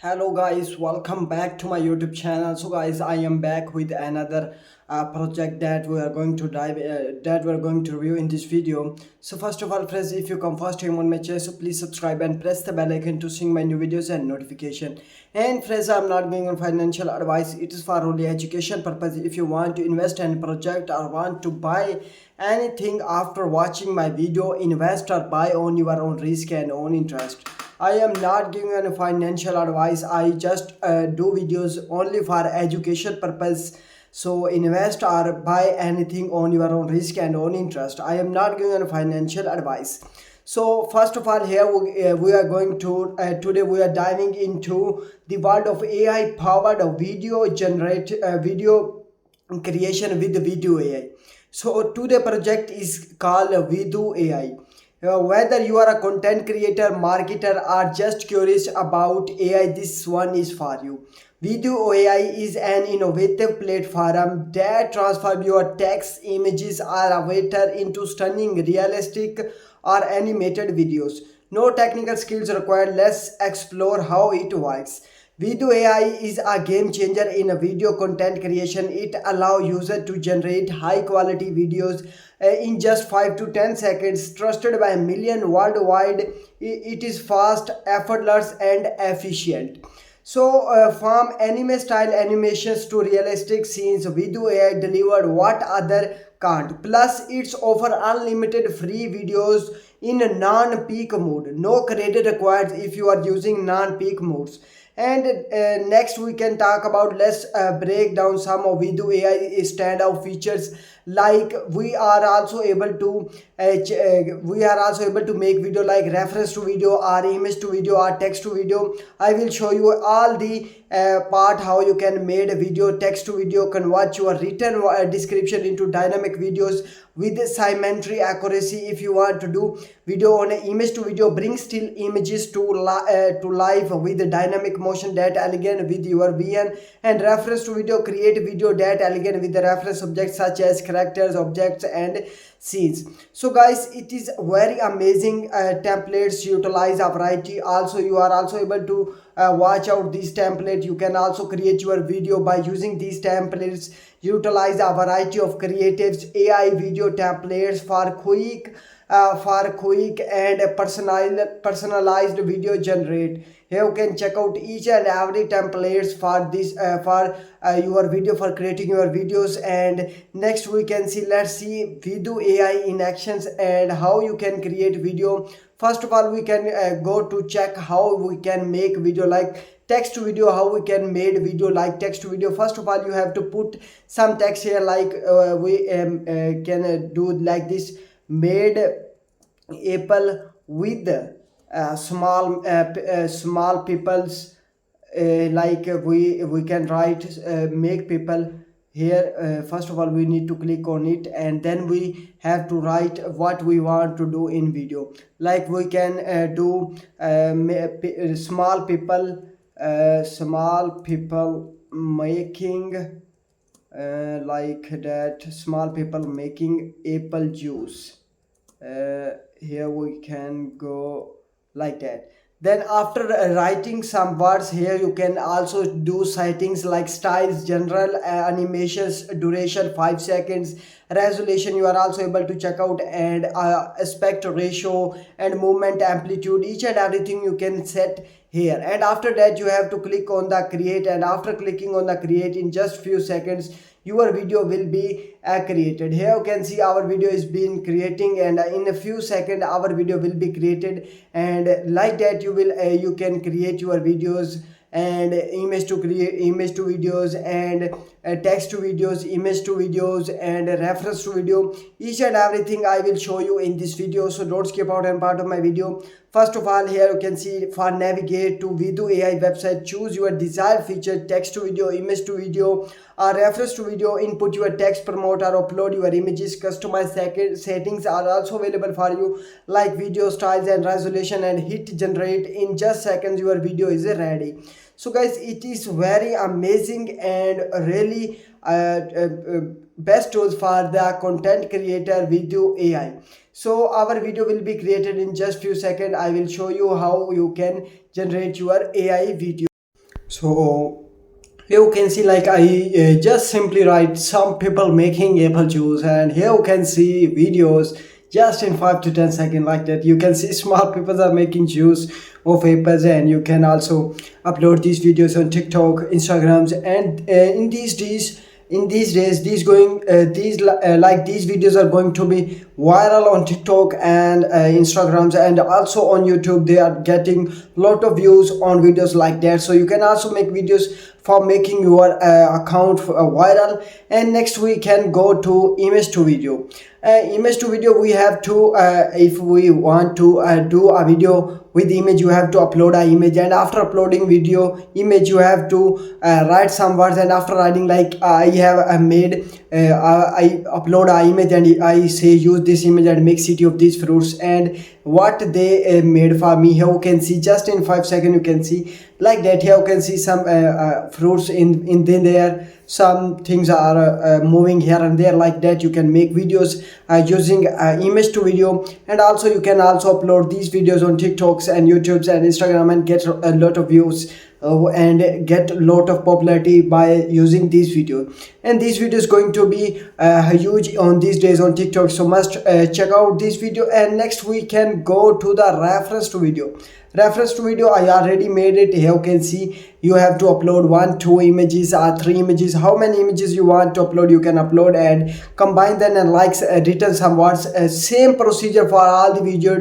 Hello guys, welcome back to my YouTube channel. So guys, I am back with another project that we are going to review in this video. So first of all, friends, if you come first time on my channel, so please subscribe and press the bell icon to see my new videos and notification. And friends, I'm not giving on financial advice. It is for only education purpose. If you want to invest in project or want to buy anything after watching my video, invest or buy on your own risk and own interest. I am not giving any financial advice. I just do videos only for education purpose. So invest or buy anything on your own risk and own interest. I am not giving any financial advice. So first of all, here we are going to today we are diving into the world of AI powered video creation with Vidu AI. So today project is called Vidu AI. Whether you are a content creator, marketer, or just curious about AI, this one is for you. Video AI is an innovative platform that transforms your text, images, or avatar into stunning, realistic, or animated videos. No technical skills required. Let's explore how it works. Video AI is a game changer in video content creation. It allows users to generate high quality videos in just 5 to 10 seconds, trusted by a million worldwide. It is fast, effortless, and efficient. So, from anime style animations to realistic scenes, Vidu AI delivered what other can't. Plus, it's offer unlimited free videos in a non-peak mode. No credit required if you are using non-peak modes. And next we can talk about, let's break down some of Vidu AI standout features. Like we are also able to make video like reference to video or image to video or text to video. I will show you all the part how you can made a video, text to video, convert your written description into dynamic videos with symmetry accuracy. If you want to do video on a image to video, bring still images to life with dynamic motion that elegant with your VN. And reference to video, create video that elegant with the reference objects such as characters, objects, and scenes. So guys, it is very amazing templates utilize a variety. Also, you are also able to watch out these templates. You can also create your video by using these templates. Utilize a variety of creatives AI video templates for quick and personalized video generate. Here you can check out each and every templates for this for your video, for creating your videos. And next we can see, let's see Vidu AI in actions and how you can create video. First of all, we can go to check how we can make video like text to video. How we can made video like text to video. First of all, you have to put some text here, like we can do like this: made apple with small people's, like we can write make people here. First of all, we need to click on it, and then we have to write what we want to do in video. Like we can do small people making, like that, small people making apple juice. Here we can go like that. Then after writing some words, here you can also do settings like styles, general animations, duration 5 seconds, resolution you are also able to check out, and aspect ratio and movement amplitude. Each and everything you can set here. And after that, you have to click on the create, and after clicking on the create, in just few seconds your video will be created. Here you can see our video is being creating, and in a few seconds our video will be created. And like that, you can create your videos, and image to create image to videos, and text to videos, image to videos, and reference to video. Each and everything I will show you in this video, so don't skip out any part of my video. First of all, here you can see, for navigate to Vidu AI website, choose your desired feature: text to video, image to video, or reference to video. Input your text, promote or upload your images. Customized settings are also available for you, like video styles and resolution, and hit generate. In just seconds your video is ready. So guys, it is very amazing and really best tools for the content creator Vidu AI. So our video will be created in just few seconds. I will show you how you can generate your AI video. So you can see like I just simply write some people making apple juice, and here you can see videos just in 5 to 10 seconds like that. You can see small people are making juice of apples, and you can also upload these videos on TikTok, Instagrams, and in these days these going like these videos are going to be viral on TikTok and Instagrams, and also on YouTube. They are getting lot of views on videos like that. So you can also make videos for making your account viral. And next we can go to image to video. Image to video, we have to if we want to do a video with image, you have to upload a image, and after uploading video image you have to write some words. And after writing, like I have made I upload a image and I say use this image and make city of these fruits, and what they made for me. Here you can see just in 5 seconds, you can see like that. Here you can see some fruits in there. Some things are moving here and there like that. You can make videos using image to video, and also you can also upload these videos on TikToks and YouTubes and Instagram and get a lot of views and get a lot of popularity by using these videos. And this video is going to be huge on these days on TikTok, so must check out this video. And next we can go to the reference to video. Reference to video, I already made it. Here you can see you have to upload 1 2 images or 3 images. How many images you want to upload, you can upload and combine them and likes written some words. Same procedure for all the video.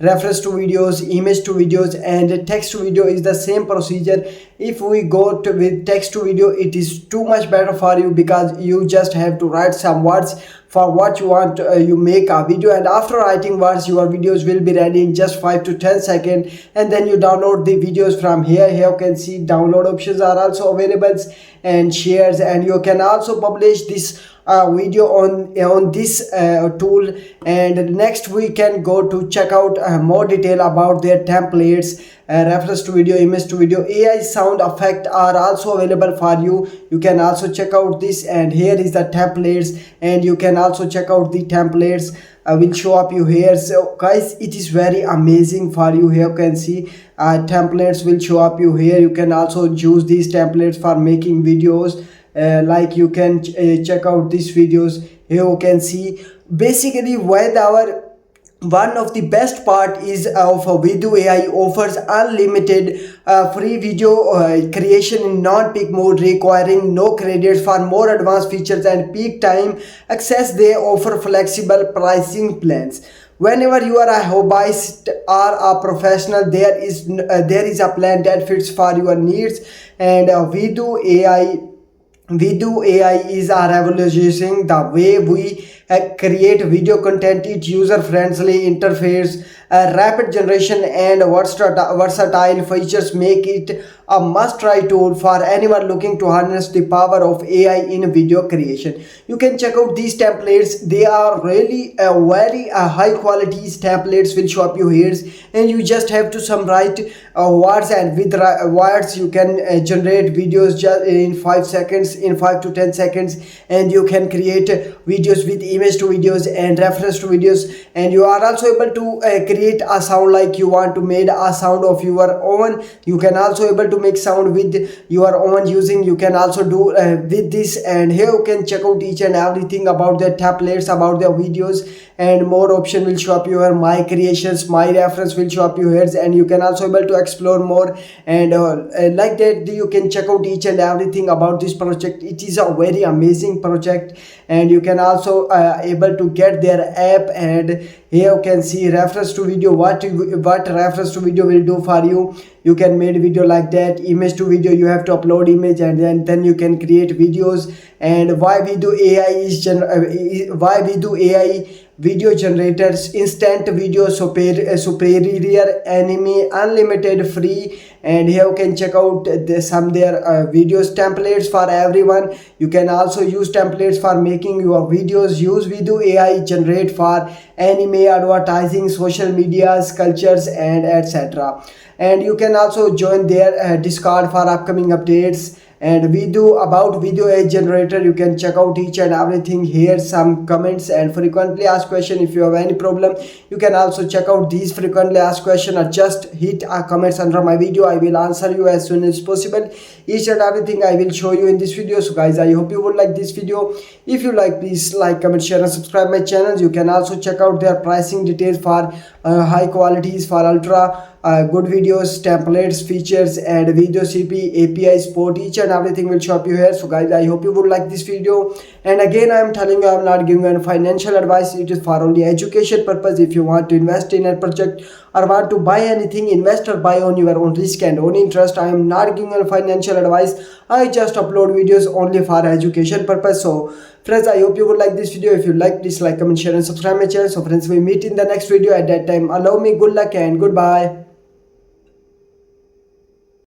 Reference to videos, image to videos, and text to video is the same procedure. If we go to with text to video, it is too much better for you, because you just have to write some words for what you want. You make a video, and after writing words your videos will be ready in just 5 to 10 seconds. And then you download the videos from here. Here you can see download options are also available, and shares, and you can also publish this video on this tool. And next we can go to check out more detail about their templates. Reference to video, image to video, AI sound effect are also available for you. You can also check out this, and here is the templates, and you can also check out the templates. I will show up you here. So guys, it is very amazing for you. Here you can see templates will show up you here. You can also use these templates for making videos. Like you can check out these videos. Here you can see basically when our one of the best part is of Vidu AI offers unlimited free video creation in non-peak mode, requiring no credits. For more advanced features and peak time access, they offer flexible pricing plans. Whenever you are a hobbyist or a professional, there is a plan that fits for your needs. And Vidu AI is revolutionizing the way we create video content. Its user-friendly interface, rapid generation, and versatile features make it a must-try tool for anyone looking to harness the power of AI in video creation. You can check out these templates. They are really very high-quality templates. Will show up you here, and you just have to some write words, and with words you can generate videos just in 5 seconds, in 5 to 10 seconds, and you can create videos with image to videos and reference to videos. And you are also able to create a sound, like you want to make a sound of your own. You can also able to make sound with your own using. You can also do with this. And here you can check out each and everything about the templates, about the videos, and more option will show up your my creations, my reference will show up your heads. And you can also able to explore more, and like that you can check out each and everything about this project. It is a very amazing project, and you can also able to get their app. And here you can see reference to video, what reference to video will do for you. You can make video like that. Image to video, you have to upload image, and then you can create videos. And why we do AI why we do AI video generators, instant video, superior anime, unlimited free. And here you can check out some their videos templates for everyone. You can also use templates for making your videos. Use Vidu AI generate for anime, advertising, social medias, cultures, and etc. And you can also join their Discord for upcoming updates. And Vidu AI generator, you can check out each and everything here, some comments and frequently asked question. If you have any problem, you can also check out these frequently asked question, or just hit comments under my video. I will answer you as soon as possible. Each and everything I will show you in this video. So guys, I hope you would like this video. If you like, please like, comment, share and subscribe my channel. You can also check out their pricing details for high qualities, for ultra good videos, templates, features, and video CP, API support. Each and everything will show up you here. So guys, I hope you would like this video. And again, I am telling you, I am not giving you any financial advice. It is for only education purpose. If you want to invest in a project or want to buy anything, invest or buy on your own risk and own interest. I am not giving any financial advice. I just upload videos only for education purpose. So friends, I hope you would like this video. If you like, please like, comment, share and subscribe my channel. So friends, we meet in the next video. At that time, allow me good luck and goodbye.